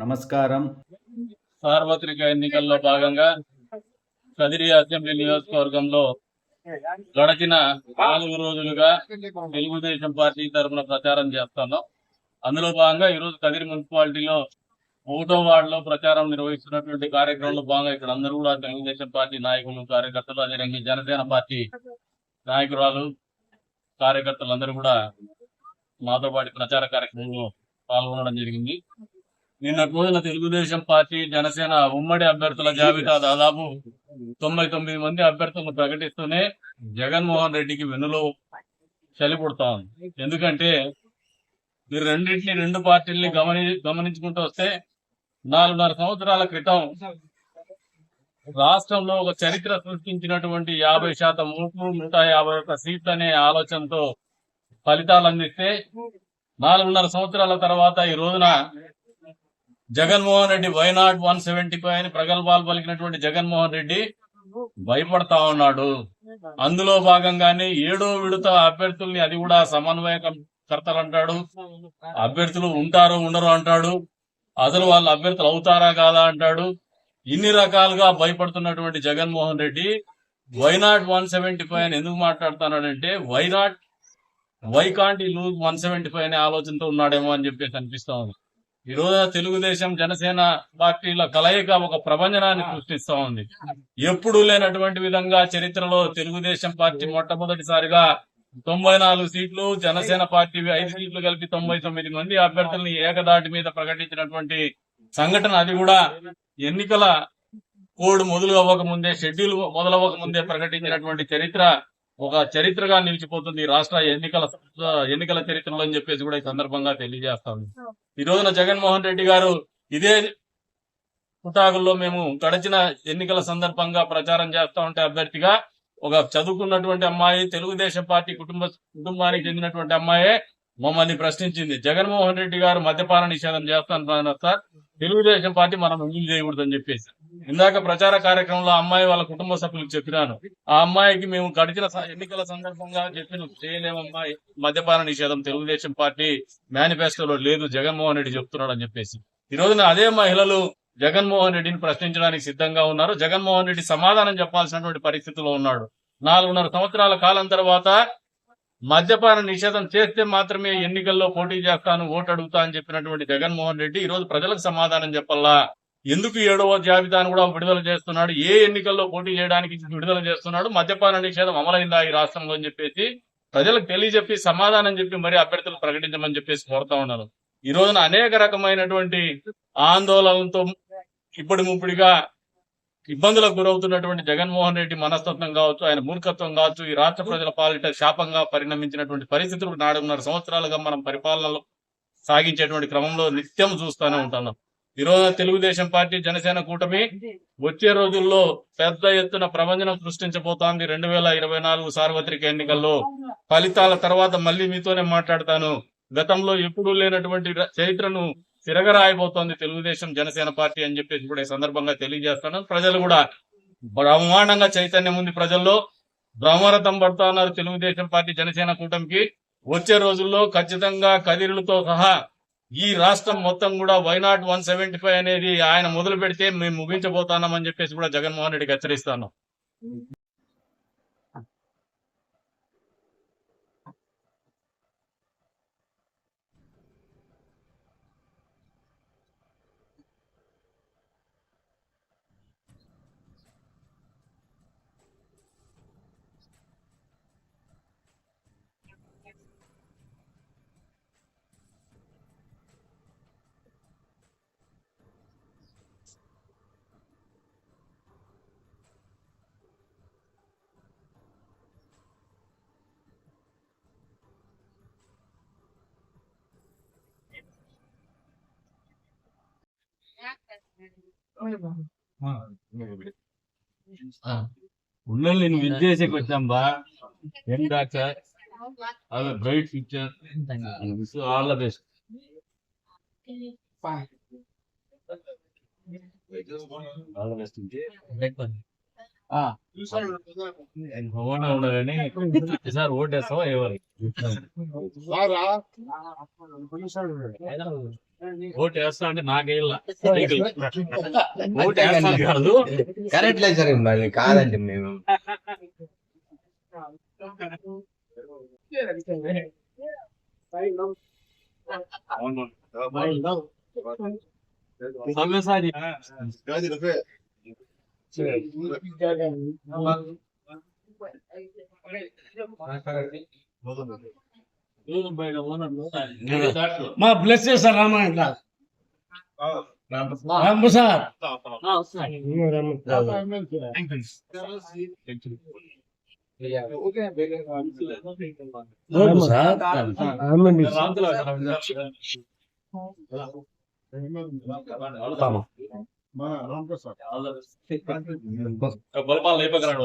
నమస్కారం. సార్వత్రిక ఎన్నికల్లో భాగంగా కదిరి అసెంబ్లీ నియోజకవర్గంలో గడిచిన 4 రోజులుగా తెలుగుదేశం పార్టీ తరఫున ప్రచారం చేస్తున్నాం. అందులో భాగంగా ఈరోజు కదిరి మున్సిపాలిటీలో 1వ వార్డులో ప్రచారం నిర్వహిస్తున్నటువంటి కార్యక్రమంలో భాగంగా ఇక్కడ అందరూ కూడా తెలుగుదేశం పార్టీ నాయకులు, కార్యకర్తలు, అదేవిధంగా జనసేన పార్టీ నాయకురాలు, కార్యకర్తలు అందరూ కూడా మాతో పాటు ప్రచార కార్యక్రమంలో పాల్గొనడం జరిగింది. నిన్నటి రోజున తెలుగుదేశం పార్టీ, జనసేన ఉమ్మడి అభ్యర్థుల జాబితా దాదాపు 99 మంది అభ్యర్థులను ప్రకటిస్తూనే జగన్మోహన్ రెడ్డికి వెన్నులో చలి పుడతా ఉంది. ఎందుకంటే మీరు రెండు పార్టీల్ని గమనించుకుంటూ వస్తే 4.5 సంవత్సరాల క్రితం రాష్ట్రంలో ఒక చరిత్ర సృష్టించినటువంటి 50% ఓట్లు, 151 సీట్లు అనే ఆలోచనతో ఫలితాలు అందిస్తే 4.5 సంవత్సరాల తర్వాత ఈ రోజున జగన్మోహన్ రెడ్డి వైనాట్ 175 అని ప్రగల్భాలు పలికినటువంటి జగన్మోహన్ రెడ్డి భయపడతా ఉన్నాడు. అందులో భాగంగానే 7వ విడత అభ్యర్థుల్ని, అది కూడా సమన్వయకర్తలు అంటాడు, అభ్యర్థులు ఉంటారు ఉండరు అంటాడు, అసలు వాళ్ళు అభ్యర్థులు అవుతారా కాదా అంటాడు. ఇన్ని రకాలుగా భయపడుతున్నటువంటి జగన్మోహన్ రెడ్డి వైనాట్ 175 అని ఎందుకు మాట్లాడుతున్నాడంటే వై కాంట్ ఈ లూజ్ 175 అనే ఆలోచనతో ఉన్నాడేమో అని చెప్పేసి అనిపిస్తా ఉంది. ఈ రోజు తెలుగుదేశం, జనసేన పార్టీల కలయిక ఒక ప్రభంజనాన్ని సృష్టిస్తా ఉంది. ఎప్పుడూ లేనటువంటి విధంగా చరిత్రలో తెలుగుదేశం పార్టీ మొట్టమొదటిసారిగా 94 సీట్లు, జనసేన పార్టీ 5 సీట్లు కలిపి 99 మంది అభ్యర్థుల్ని ఏకదాటి మీద ప్రకటించినటువంటి సంఘటన. అది కూడా ఎన్నికల కోడ్ మొదలవ్వక ముందే, షెడ్యూల్ మొదలవ్వక ముందే ప్రకటించినటువంటి చరిత్ర ఒక చరిత్రగా నిలిచిపోతుంది రాష్ట్ర ఎన్నికల చరిత్రలో అని చెప్పేసి కూడా ఈ సందర్భంగా తెలియజేస్తాను. ఈ రోజున జగన్మోహన్ రెడ్డి గారు ఇదే పుటాకుల్లో మేము గడిచిన ఎన్నికల సందర్భంగా ప్రచారం చేస్తా ఉంటే అభ్యర్థిగా ఒక చదువుకున్నటువంటి అమ్మాయి, తెలుగుదేశం పార్టీ కుటుంబానికి చెందినటువంటి అమ్మాయే మమ్మల్ని ప్రశ్నించింది. జగన్మోహన్ రెడ్డి గారు మద్యపాన నిషేధం చేస్తాను సార్, తెలుగుదేశం పార్టీ మనం ఎంజాయ్ చేయకూడదని చెప్పేసి ఇందాక ప్రచార కార్యక్రమంలో అమ్మాయి వాళ్ళ కుటుంబ సభ్యులకు చెప్పినాను. ఆ అమ్మాయికి మేము గడిచిన ఎన్నికల సందర్భంగా చెప్పిన చేయలేమమ్మాయి మద్యపాన నిషేధం, తెలుగుదేశం పార్టీ మేనిఫెస్టోలో లేదు, జగన్మోహన్ రెడ్డి చెప్తున్నాడు అని చెప్పేసి. ఈ రోజున అదే మహిళలు జగన్మోహన్ రెడ్డిని ప్రశ్నించడానికి సిద్ధంగా ఉన్నారు. జగన్మోహన్ రెడ్డి సమాధానం చెప్పాల్సినటువంటి పరిస్థితిలో ఉన్నాడు. 4.5 సంవత్సరాల కాలం తర్వాత మద్యపాన నిషేధం చేస్తే మాత్రమే ఎన్నికల్లో పోటీ చేస్తాను, ఓటు అడుగుతా అని చెప్పినటువంటి జగన్మోహన్ రెడ్డి ఈ రోజు ప్రజలకు సమాధానం చెప్పాలా. ఎందుకు 7వ జాబితాను కూడా విడుదల చేస్తున్నాడు, ఏ ఎన్నికల్లో పోటీ చేయడానికి విడుదల చేస్తున్నాడు, మద్యపాన నిషేధం అమలైందా ఈ రాష్ట్రంలో అని చెప్పేసి ప్రజలకు తెలియజెప్పి సమాధానం చెప్పి మరి అభ్యర్థులు ప్రకటించమని చెప్పేసి కోరుతా ఉన్నారు. ఈ రోజున అనేక రకమైనటువంటి ఆందోళనలతో ముప్పుడిగా ఇబ్బందులకు గురవుతున్నటువంటి జగన్మోహన్ రెడ్డి మనస్తత్వం కావచ్చు, ఆయన మూర్ఖత్వం కావచ్చు, ఈ రాష్ట్ర ప్రజల పాలిట శాపంగా పరిణమించినటువంటి పరిస్థితులు 4.5 సంవత్సరాలుగా మనం పరిపాలనలో సాగించేటువంటి క్రమంలో నిత్యం చూస్తూనే ఉంటున్నాం. ఈ రోజు తెలుగుదేశం పార్టీ, జనసేన కూటమి వచ్చే రోజుల్లో పెద్ద ఎత్తున ప్రభంజనం సృష్టించబోతోంది. 2024 సార్వత్రిక ఎన్నికల్లో ఫలితాల తర్వాత మళ్ళీ మీతోనే మాట్లాడతాను. గతంలో ఎప్పుడూ లేనటువంటి చరిత్రను తిరగరాయబోతోంది తెలుగుదేశం, జనసేన పార్టీ అని చెప్పేసి కూడా ఈ సందర్భంగా తెలియజేస్తాను. ప్రజలు కూడా బ్రహ్మాండంగా చైతన్యం ఉంది, ప్రజల్లో బ్రహ్మరథం పడుతా ఉన్నారు తెలుగుదేశం పార్టీ, జనసేన కూటమికి. వచ్చే రోజుల్లో ఖచ్చితంగా కదిరులతో సహా ఈ రాష్ట్రం మొత్తం కూడా వైనాట్ 175 అనేది ఆయన మొదలు పెడితే మేము ముగించబోతున్నామని చెప్పేసి కూడా జగన్మోహన్ రెడ్డికి హెచ్చరిస్తాను. ఉన్నది నేను విజ్ చేసేకి వచ్చాం బా. ఏం డాక్టర్, అదే bright future, all the best. All the best. ఉండదని ఈసారి ఓటేస్తావా ఎవరు ఓటు వేస్తా అంటే నాకేళ్ళ ఓటు వేస్తాను కాదు కరెక్ట్ లేదు సార్ మరి కాదండి మేము సవ్యసాచి మా బ్లెస్ చేస్తారు రామాయణ రాము సార్ రాము సార్ బలపాలు లేపకరాడు